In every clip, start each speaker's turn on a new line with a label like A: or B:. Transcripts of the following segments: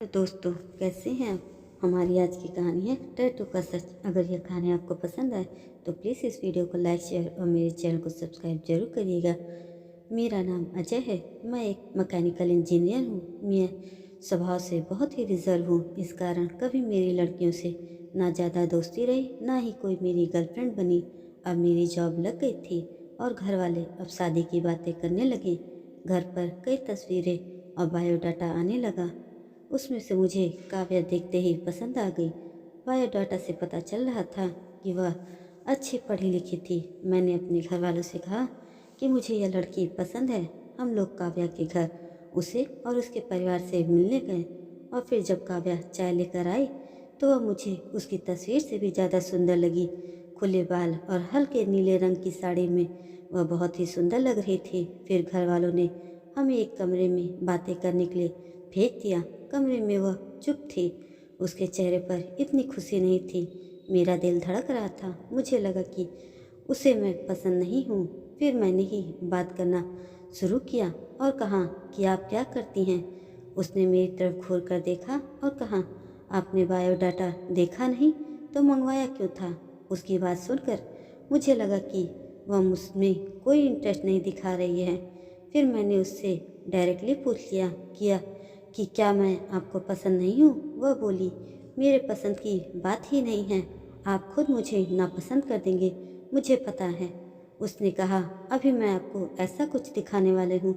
A: तो दोस्तों, कैसे हैं आप। हमारी आज की कहानी है टैटू का सच। अगर यह कहानी आपको पसंद आए तो प्लीज़ इस वीडियो को लाइक शेयर और मेरे चैनल को सब्सक्राइब जरूर करिएगा। मेरा नाम अजय है। मैं एक मैकेनिकल इंजीनियर हूँ। मैं स्वभाव से बहुत ही रिजर्व हूँ। इस कारण कभी मेरी लड़कियों से ना ज़्यादा दोस्ती रही, ना ही कोई मेरी गर्लफ्रेंड बनी। अब मेरी जॉब लग गई थी और घर वाले अब शादी की बातें करने लगे। घर पर कई तस्वीरें और बायोडाटा आने लगा। उसमें से मुझे काव्या देखते ही पसंद आ गई। बायोडाटा से पता चल रहा था कि वह अच्छी पढ़ी लिखी थी। मैंने अपने घर वालों से कहा कि मुझे यह लड़की पसंद है। हम लोग काव्या के घर उसे और उसके परिवार से मिलने गए और फिर जब काव्या चाय लेकर आई तो वह मुझे उसकी तस्वीर से भी ज़्यादा सुंदर लगी। खुले बाल और हल्के नीले रंग की साड़ी में वह बहुत ही सुंदर लग रही थी। फिर घर वालों ने हमें एक कमरे में बातें करने के लिए भेज दिया। कमरे में वह चुप थी। उसके चेहरे पर इतनी खुशी नहीं थी। मेरा दिल धड़क रहा था। मुझे लगा कि उसे मैं पसंद नहीं हूँ। फिर मैंने ही बात करना शुरू किया और कहा कि आप क्या करती हैं। उसने मेरी तरफ घूर कर देखा और कहा, आपने बायोडाटा देखा नहीं तो मंगवाया क्यों था। उसकी बात सुनकर मुझे लगा कि वह मुझमें कोई इंटरेस्ट नहीं दिखा रही है। फिर मैंने उससे डायरेक्टली पूछ लिया किया कि क्या मैं आपको पसंद नहीं हूँ। वह बोली, मेरे पसंद की बात ही नहीं है। आप खुद मुझे नापसंद कर देंगे, मुझे पता है। उसने कहा, अभी मैं आपको ऐसा कुछ दिखाने वाले हूँ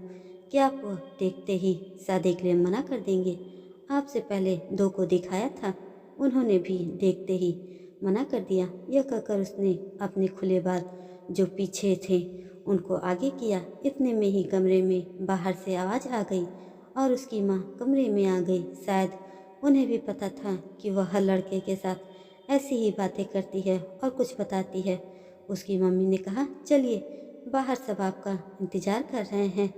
A: कि आप वह देखते ही शादी के लिए मना कर देंगे। आपसे पहले दो को दिखाया था, उन्होंने भी देखते ही मना कर दिया। यह कहकर उसने अपने खुले बाल जो पीछे थे उनको आगे किया। इतने में ही कमरे में बाहर से आवाज़ आ गई और उसकी माँ कमरे में आ गई। शायद उन्हें भी पता था कि वह हर लड़के के साथ ऐसी ही बातें करती है और कुछ बताती है। उसकी मम्मी ने कहा, चलिए बाहर सब आपका इंतज़ार कर रहे हैं।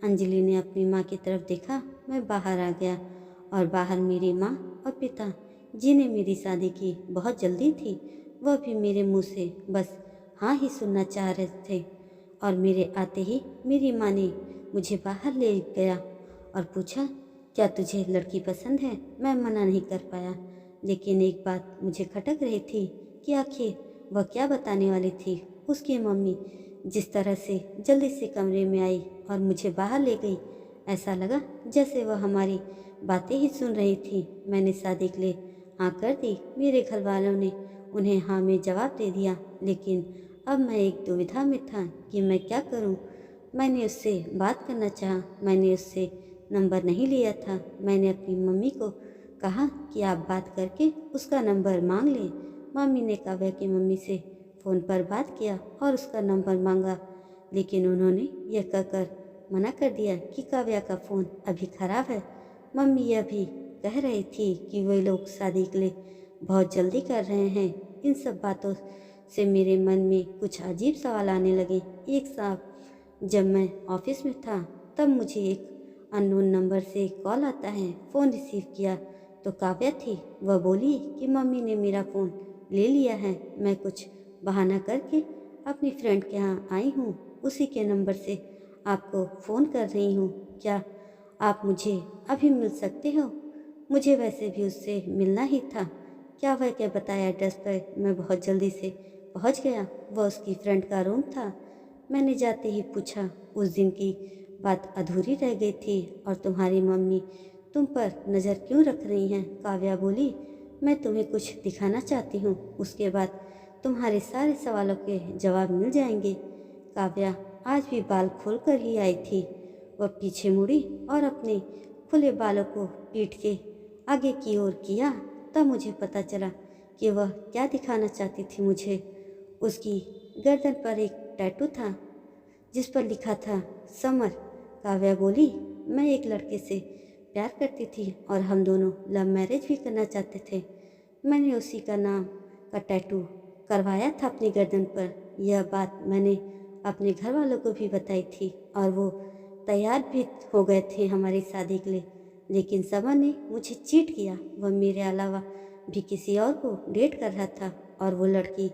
A: अंजलि ने अपनी माँ की तरफ देखा। मैं बाहर आ गया और बाहर मेरी माँ और पिता, जिन्हें मेरी शादी की बहुत जल्दी थी, वह भी मेरे मुंह से बस हाँ ही सुनना चाह रहे थे। और मेरे आते ही मेरी माँ ने मुझे बाहर ले गया और पूछा, क्या तुझे लड़की पसंद है। मैं मना नहीं कर पाया, लेकिन एक बात मुझे खटक रही थी कि आखिर वह क्या बताने वाली थी। उसकी मम्मी जिस तरह से जल्दी से कमरे में आई और मुझे बाहर ले गई, ऐसा लगा जैसे वह हमारी बातें ही सुन रही थी। मैंने शादी के लिए हाँ कर दी। मेरे घर वालों ने उन्हें हाँ में जवाब दे दिया, लेकिन अब मैं एक दुविधा में था कि मैं क्या करूं। मैंने उससे बात करना चाहा, मैंने उससे नंबर नहीं लिया था। मैंने अपनी मम्मी को कहा कि आप बात करके उसका नंबर मांग लें। मम्मी ने काव्या की मम्मी से फ़ोन पर बात किया और उसका नंबर मांगा, लेकिन उन्होंने यह कहकर मना कर दिया कि काव्या का फ़ोन अभी ख़राब है। मम्मी यह भी कह रही थी कि वे लोग शादी के लिए बहुत जल्दी कर रहे हैं। इन सब बातों से मेरे मन में कुछ अजीब सवाल आने लगे। एक साहब, जब मैं ऑफिस में था तब मुझे एक अननोन नंबर से कॉल आता है। फ़ोन रिसीव किया तो काव्या थी। वह बोली कि मम्मी ने मेरा फ़ोन ले लिया है। मैं कुछ बहाना करके अपनी फ्रेंड के यहाँ आई हूँ, उसी के नंबर से आपको फ़ोन कर रही हूँ। क्या आप मुझे अभी मिल सकते हो। मुझे वैसे भी उससे मिलना ही था। क्या वह क्या बताया एड्रेस पर मैं बहुत जल्दी से पहुँच गया। वह उसकी फ्रेंड का रूम था। मैंने जाते ही पूछा, उस दिन की बात अधूरी रह गई थी और तुम्हारी मम्मी तुम पर नज़र क्यों रख रही हैं। काव्या बोली, मैं तुम्हें कुछ दिखाना चाहती हूँ, उसके बाद तुम्हारे सारे सवालों के जवाब मिल जाएंगे। काव्या आज भी बाल खोल कर ही आई थी। वह पीछे मुड़ी और अपने खुले बालों को पीट के आगे की ओर किया। तब मुझे पता चला कि वह क्या दिखाना चाहती थी मुझे। उसकी गर्दन पर एक टैटू था जिस पर लिखा था समर। काव्या बोली, मैं एक लड़के से प्यार करती थी और हम दोनों लव मैरिज भी करना चाहते थे। मैंने उसी का नाम का टैटू करवाया था अपनी गर्दन पर। यह बात मैंने अपने घर वालों को भी बताई थी और वो तैयार भी हो गए थे हमारी शादी के लिए। लेकिन समर ने मुझे चीट किया। वह मेरे अलावा भी किसी और को डेट कर रहा था और वो लड़की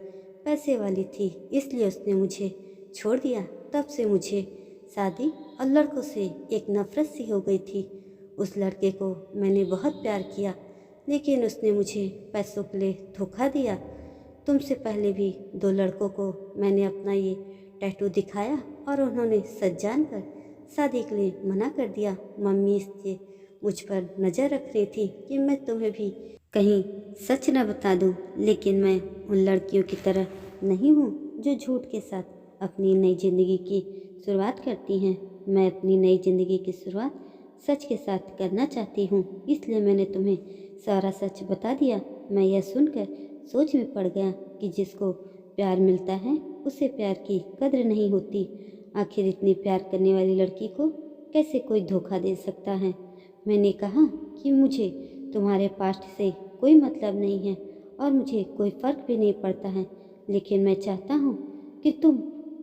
A: पैसे वाली थी, इसलिए उसने मुझे छोड़ दिया। तब से मुझे शादी और लड़कों से एक नफरत सी हो गई थी। उस लड़के को मैंने बहुत प्यार किया, लेकिन उसने मुझे पैसों के लिए धोखा दिया। तुमसे पहले भी 2 लड़कों को मैंने अपना ये टैटू दिखाया और उन्होंने सच जानकर शादी के लिए मना कर दिया। मम्मी इससे मुझ पर नज़र रख रही थी कि मैं तुम्हें भी कहीं सच न बता दूं, लेकिन मैं उन लड़कियों की तरह नहीं हूँ जो झूठ के साथ अपनी नई ज़िंदगी की शुरुआत करती हैं। मैं अपनी नई ज़िंदगी की शुरुआत सच के साथ करना चाहती हूँ, इसलिए मैंने तुम्हें सारा सच बता दिया। मैं यह सुनकर सोच में पड़ गया कि जिसको प्यार मिलता है उसे प्यार की कद्र नहीं होती। आखिर इतनी प्यार करने वाली लड़की को कैसे कोई धोखा दे सकता है। मैंने कहा कि मुझे तुम्हारे पास्ट से कोई मतलब नहीं है और मुझे कोई फ़र्क भी नहीं पड़ता है, लेकिन मैं चाहता हूँ कि तुम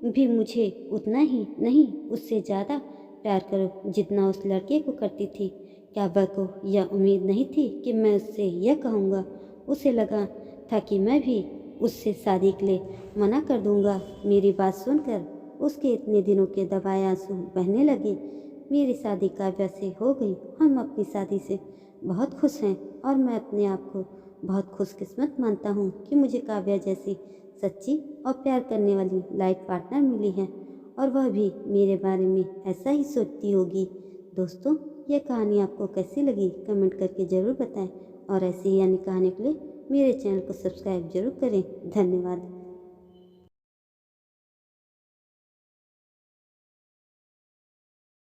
A: भी मुझे उतना ही नहीं उससे ज़्यादा प्यार करो जितना उस लड़के को करती थी। क्या वह को यह उम्मीद नहीं थी कि मैं उससे यह कहूँगा? उसे लगा था कि मैं भी उससे शादी के लिए मना कर दूँगा। मेरी बात सुनकर उसके इतने दिनों के दबाए आंसू बहने लगे। मेरी शादी काव्या से हो गई। हम अपनी शादी से बहुत खुश हैं और मैं अपने आप को बहुत खुशकिस्मत मानता हूँ कि मुझे काव्या जैसी सच्ची और प्यार करने वाली लाइफ पार्टनर मिली है और वह भी मेरे बारे में ऐसा ही सोचती होगी। दोस्तों, यह कहानी आपको कैसी लगी कमेंट करके ज़रूर बताएं और ऐसी ही अन्य कहानी के लिए मेरे चैनल को सब्सक्राइब जरूर करें। धन्यवाद।